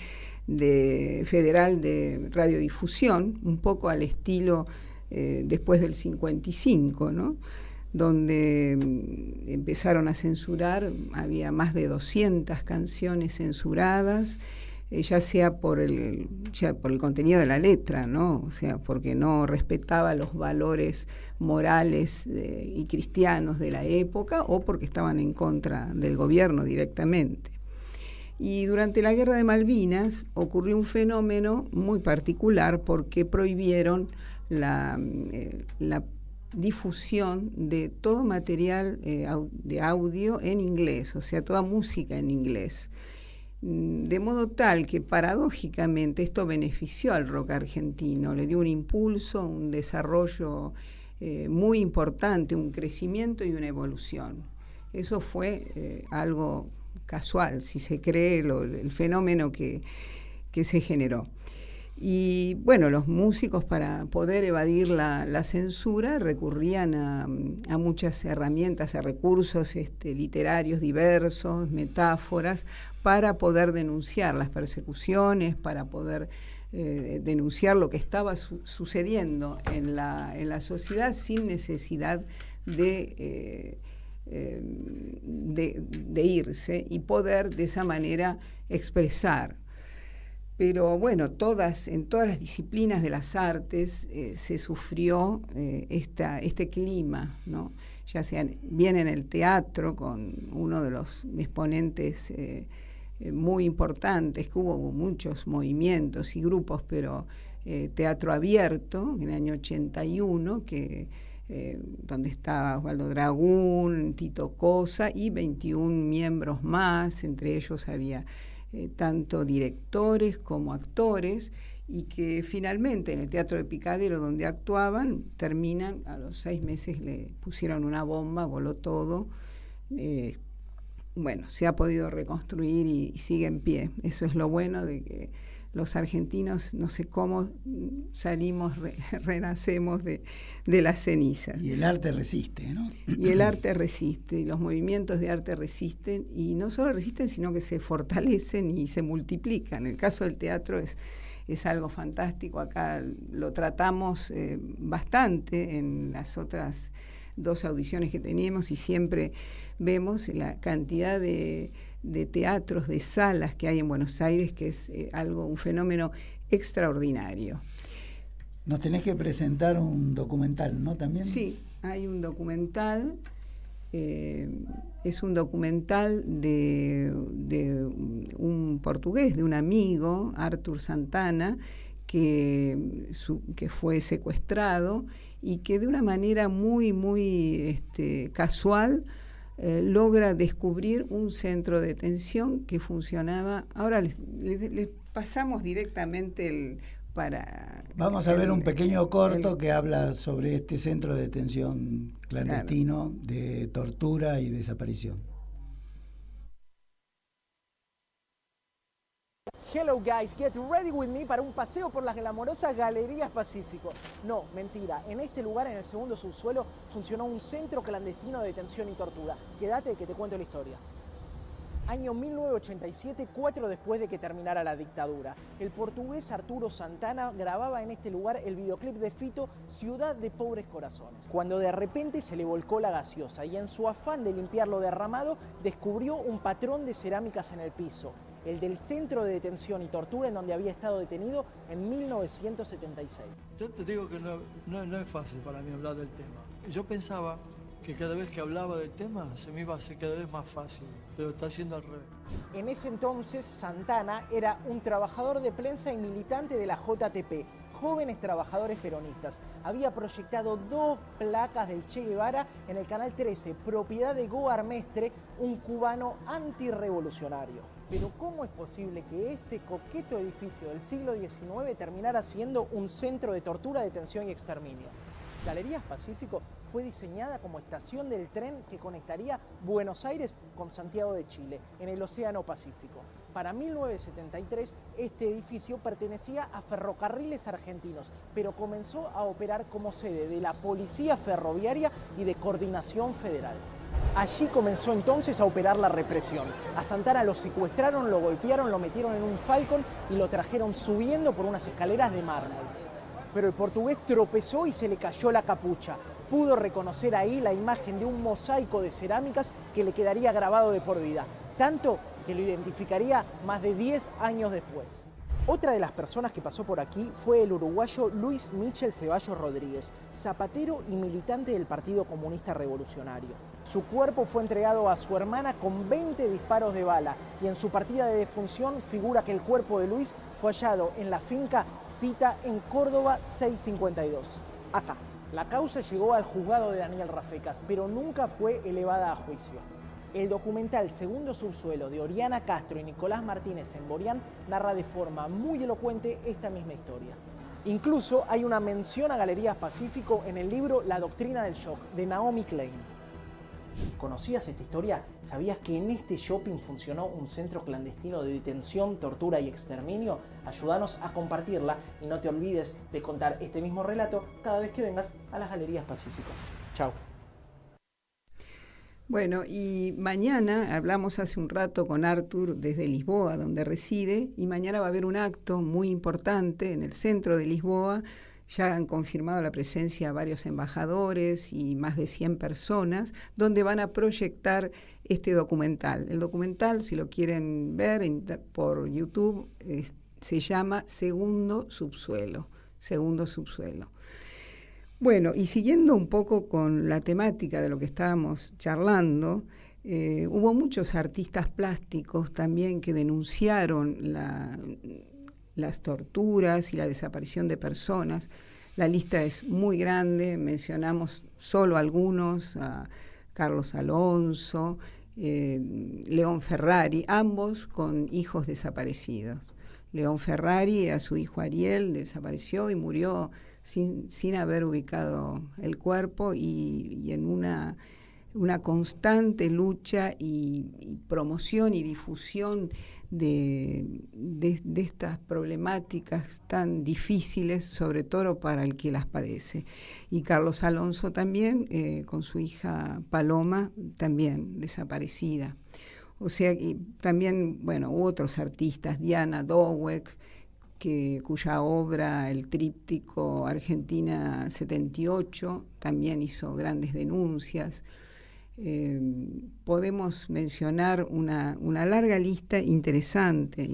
Federal de Radiodifusión, un poco al estilo después del 55, ¿no? Donde empezaron a censurar, había más de 200 canciones censuradas, ya sea por el contenido de la letra, ¿no? O sea, porque no respetaba los valores morales y cristianos de la época, o porque estaban en contra del gobierno directamente. Y durante la Guerra de Malvinas ocurrió un fenómeno muy particular, porque prohibieron la difusión de todo material de audio en inglés, o sea, toda música en inglés. De modo tal que paradójicamente esto benefició al rock argentino, le dio un impulso, un desarrollo muy importante, un crecimiento y una evolución. Eso fue algo casual, si se cree, el fenómeno que se generó. Y bueno, los músicos, para poder evadir la censura, recurrían a muchas herramientas, a recursos literarios diversos, metáforas, para poder denunciar las persecuciones, para poder denunciar lo que estaba sucediendo en la sociedad, sin necesidad de irse, y poder de esa manera expresar. Pero bueno, en todas las disciplinas de las artes se sufrió este clima, ¿no? Ya sea bien en el teatro, con uno de los exponentes muy importantes, que hubo muchos movimientos y grupos, pero Teatro Abierto, en el año 81, donde estaba Osvaldo Dragún, Tito Cosa y 21 miembros más, entre ellos había tanto directores como actores, y que finalmente en el Teatro de Picadero, donde actuaban, terminan, a los 6 meses le pusieron una bomba, voló todo, bueno, se ha podido reconstruir y sigue en pie. Eso es lo bueno de que los argentinos, no sé cómo salimos, renacemos de las cenizas. Y el arte resiste, ¿no? Y el arte resiste, y los movimientos de arte resisten, y no solo resisten, sino que se fortalecen y se multiplican. El caso del teatro es algo fantástico. Acá lo tratamos bastante en las otras 2 audiciones que teníamos, y siempre vemos la cantidad de teatros, de salas que hay en Buenos Aires, que es un fenómeno extraordinario. Nos tenés que presentar un documental, ¿no? También. Sí, hay un documental. Es un documental de un portugués, de un amigo, Arthur Santana, que fue secuestrado y que de una manera muy casual logra descubrir un centro de detención que funcionaba. Ahora les pasamos directamente Vamos a ver un pequeño corto que habla sobre este centro de detención clandestino, claro, de tortura y desaparición. Hello guys, get ready with me para un paseo por las glamorosas Galerías Pacífico. No, mentira, en este lugar, en el segundo subsuelo, funcionó un centro clandestino de detención y tortura. Quédate que te cuento la historia. Año 1987, 4 después de que terminara la dictadura. El portugués Arturo Santana grababa en este lugar el videoclip de Fito, Ciudad de Pobres Corazones. Cuando de repente se le volcó la gaseosa y en su afán de limpiar lo derramado, descubrió un patrón de cerámicas en el piso, el del centro de detención y tortura en donde había estado detenido en 1976. Yo te digo que no es fácil para mí hablar del tema. Yo pensaba que cada vez que hablaba del tema se me iba a hacer cada vez más fácil, pero está siendo al revés. En ese entonces, Santana era un trabajador de prensa y militante de la JTP, Jóvenes Trabajadores Peronistas. Había proyectado 2 placas del Che Guevara en el Canal 13, propiedad de Goar Mestre, un cubano antirrevolucionario. Pero ¿cómo es posible que este coqueto edificio del siglo XIX terminara siendo un centro de tortura, detención y exterminio? Galerías Pacífico fue diseñada como estación del tren que conectaría Buenos Aires con Santiago de Chile, en el Océano Pacífico. Para 1973, este edificio pertenecía a Ferrocarriles Argentinos, pero comenzó a operar como sede de la Policía Ferroviaria y de Coordinación Federal. Allí comenzó entonces a operar la represión. A Santana lo secuestraron, lo golpearon, lo metieron en un Falcon y lo trajeron subiendo por unas escaleras de mármol. Pero el portugués tropezó y se le cayó la capucha. Pudo reconocer ahí la imagen de un mosaico de cerámicas que le quedaría grabado de por vida, tanto que lo identificaría más de 10 años después. Otra de las personas que pasó por aquí fue el uruguayo Luis Michel Ceballos Rodríguez, zapatero y militante del Partido Comunista Revolucionario. Su cuerpo fue entregado a su hermana con 20 disparos de bala y en su partida de defunción figura que el cuerpo de Luis fue hallado en la finca Cita en Córdoba 652. Acá. La causa llegó al juzgado de Daniel Rafecas, pero nunca fue elevada a juicio. El documental Segundo Subsuelo de Oriana Castro y Nicolás Martínez en Borián narra de forma muy elocuente esta misma historia. Incluso hay una mención a Galerías Pacífico en el libro La Doctrina del Shock de Naomi Klein. ¿Conocías esta historia? ¿Sabías que en este shopping funcionó un centro clandestino de detención, tortura y exterminio? Ayúdanos a compartirla y no te olvides de contar este mismo relato cada vez que vengas a las Galerías Pacífico. Chao. Bueno, y mañana, hablamos hace un rato con Arthur desde Lisboa, donde reside, y mañana va a haber un acto muy importante en el centro de Lisboa. Ya han confirmado la presencia de varios embajadores y más de 100 personas, donde van a proyectar este documental. El documental, si lo quieren ver por YouTube, se llama Segundo Subsuelo. Segundo Subsuelo. Bueno, y siguiendo un poco con la temática de lo que estábamos charlando, hubo muchos artistas plásticos también que denunciaron las torturas y la desaparición de personas. La lista es muy grande, mencionamos solo algunos, a Carlos Alonso, León Ferrari, ambos con hijos desaparecidos. León Ferrari, a su hijo Ariel, desapareció y murió sin haber ubicado el cuerpo, y en una constante lucha y promoción y difusión de estas problemáticas tan difíciles, sobre todo para el que las padece. Y Carlos Alonso también, con su hija Paloma, también desaparecida. O sea, y también, bueno, hubo otros artistas, Diana Dowek, cuya obra, el tríptico Argentina 78, también hizo grandes denuncias. Podemos mencionar una larga lista interesante.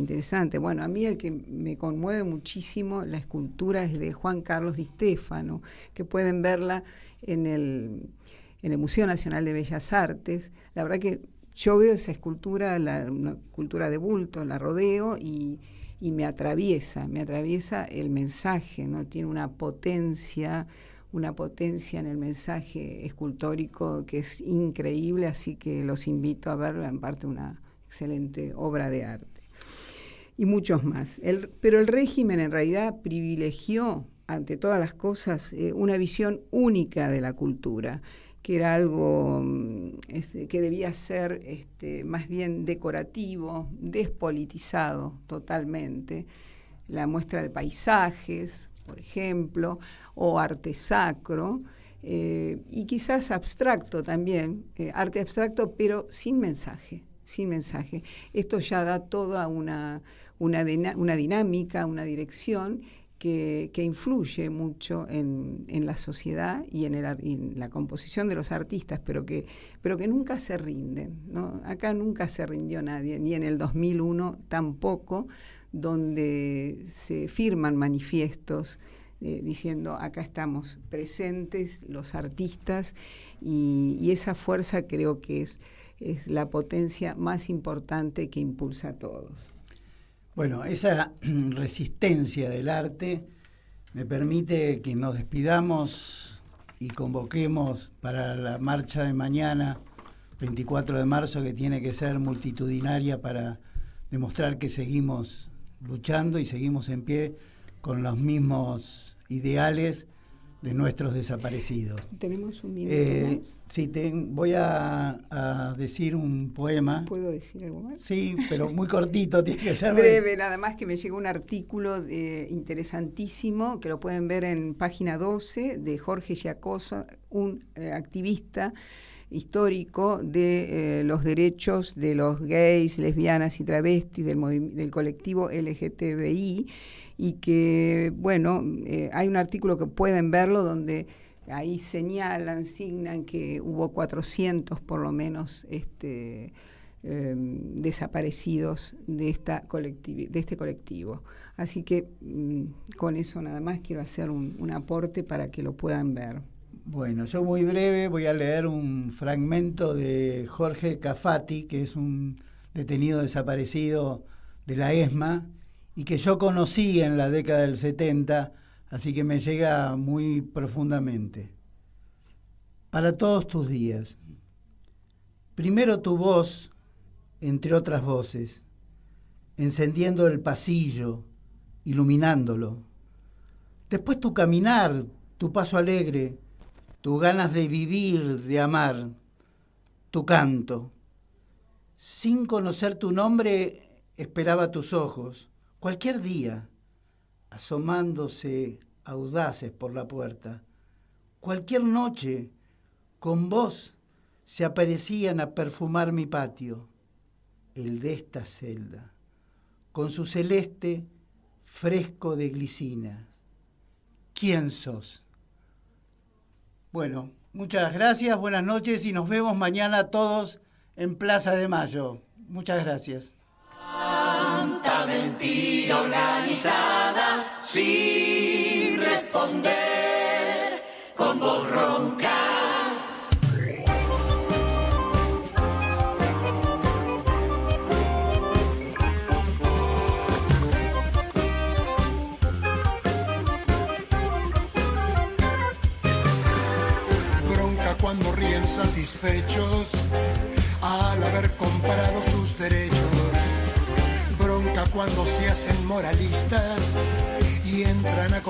Bueno, a mí el que me conmueve muchísimo la escultura es de Juan Carlos Di Stefano, que pueden verla en el Museo Nacional de Bellas Artes. La verdad que yo veo esa escultura, una escultura de bulto, la rodeo y me atraviesa el mensaje, ¿no? Tiene una potencia en el mensaje escultórico que es increíble, así que los invito a verlo, en parte una excelente obra de arte. Y muchos más. Pero el régimen en realidad privilegió, ante todas las cosas, una visión única de la cultura, que era algo que debía ser más bien decorativo, despolitizado totalmente. La muestra de paisajes, por ejemplo, o arte sacro, y quizás abstracto también, arte abstracto, pero sin mensaje. Esto ya da toda una dinámica, una dirección que influye mucho en la sociedad y en la composición de los artistas, pero que nunca se rinden, ¿no? Acá nunca se rindió nadie, ni en el 2001 tampoco, donde se firman manifiestos diciendo acá estamos presentes los artistas, y esa fuerza creo que es la potencia más importante que impulsa a todos. Bueno, esa resistencia del arte me permite que nos despidamos y convoquemos para la marcha de mañana, 24 de marzo, que tiene que ser multitudinaria para demostrar que seguimos luchando y seguimos en pie con los mismos ideales de nuestros desaparecidos. ¿Tenemos un minuto más? Sí, voy a decir un poema. ¿Puedo decir algo más? Sí, pero muy cortito, tiene que ser breve. Nada más que me llegó un artículo interesantísimo, que lo pueden ver en página 12, de Jorge Giacosa, un activista histórico de los derechos de los gays, lesbianas y travestis, del colectivo LGTBI, y que, bueno, hay un artículo que pueden verlo donde ahí signan que hubo 400 por lo menos desaparecidos de este colectivo. Así que con eso nada más quiero hacer un aporte para que lo puedan ver. Bueno, yo muy breve voy a leer un fragmento de Jorge Cafati, que es un detenido desaparecido de la ESMA y que yo conocí en la década del 70, así que me llega muy profundamente. Para todos tus días. Primero tu voz, entre otras voces, encendiendo el pasillo, iluminándolo. Después tu caminar, tu paso alegre, tus ganas de vivir, de amar, tu canto. Sin conocer tu nombre, esperaba tus ojos, cualquier día, asomándose audaces por la puerta. Cualquier noche, con vos, se aparecían a perfumar mi patio, el de esta celda, con su celeste fresco de glicinas. ¿Quién sos? Bueno, muchas gracias, buenas noches y nos vemos mañana todos en Plaza de Mayo. Muchas gracias. Tanta mentira organizada sin responder, con voz ronca. Cuando ríen satisfechos al haber comprado sus derechos. Bronca cuando se hacen moralistas y entran a